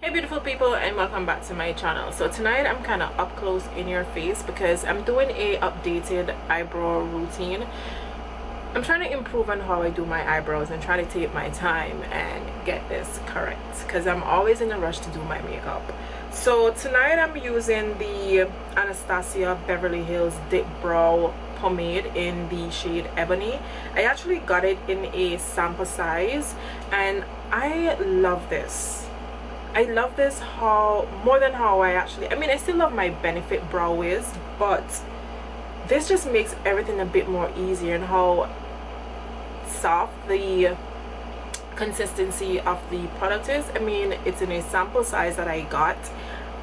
Hey beautiful people, and welcome back to my channel. So tonight I'm kind of up close in your face because I'm doing a updated eyebrow routine. I'm trying to improve on how I do my eyebrows and try to take my time and get this correct because I'm always in a rush to do my makeup. So tonight I'm using the Anastasia Beverly Hills Dip Brow Pomade in the shade Ebony. I actually got it in a sample size and I love this. I love this more than how I still love my Benefit Brow Wiz, but this just makes everything a bit more easier, and how soft the consistency of the product is. I mean, it's in a sample size that I got,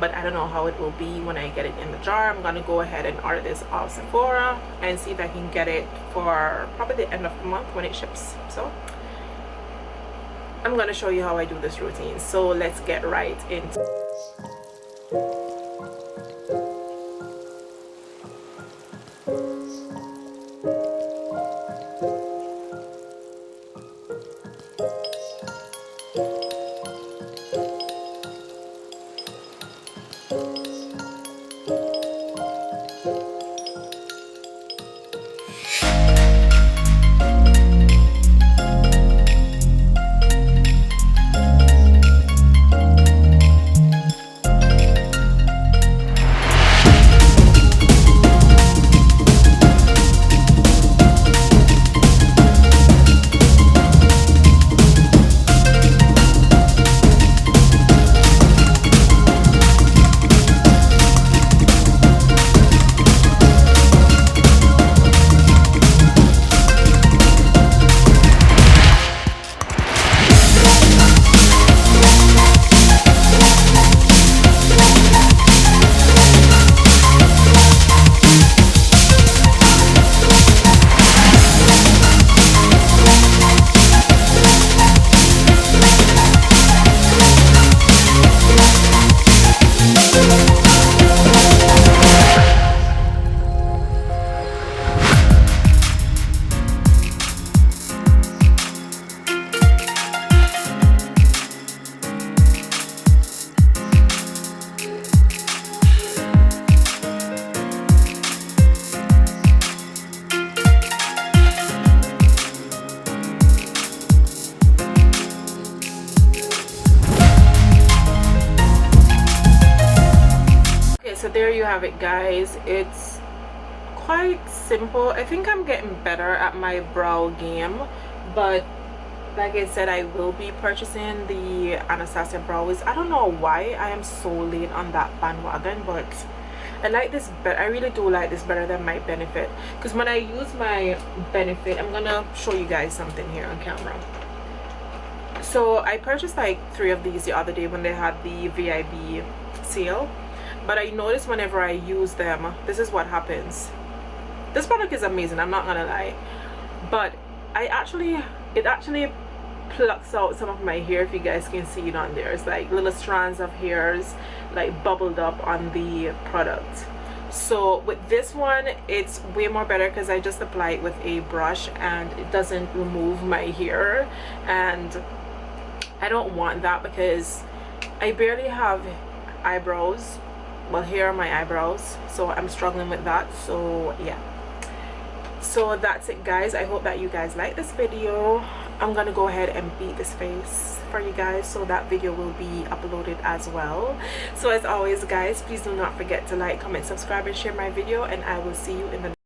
but I don't know how it will be when I get it in the jar. I'm gonna go ahead and order this off Sephora and see if I can get it for probably the end of the month when it ships. So I'm gonna show you how I do this routine, so let's get right into it. So there you have it, guys. It's quite simple. I think I'm getting better at my brow game, but like I said, I will be purchasing the Anastacia Brow Wiz. I don't know why I am so late on that bandwagon, but I like this better. I really do like this better than my Benefit, because when I use my Benefit, I'm gonna show you guys something here on camera. So I purchased like 3 of these the other day when they had the VIB sale, but I noticed whenever I use them, this is what happens. This product is amazing, I'm not gonna lie, but it actually plucks out some of my hair. If you guys can see it on there, it's like little strands of hairs like bubbled up on the product. So with this one, it's way more better because I just apply it with a brush and it doesn't remove my hair, and I don't want that because I barely have eyebrows. Well, here are my eyebrows, so I'm struggling with that. So yeah, so that's it, guys. I hope that you guys like this video. I'm gonna go ahead and beat this face for you guys, so that video will be uploaded as well. So as always, guys, please do not forget to like, comment, subscribe, and share my video, and I will see you in the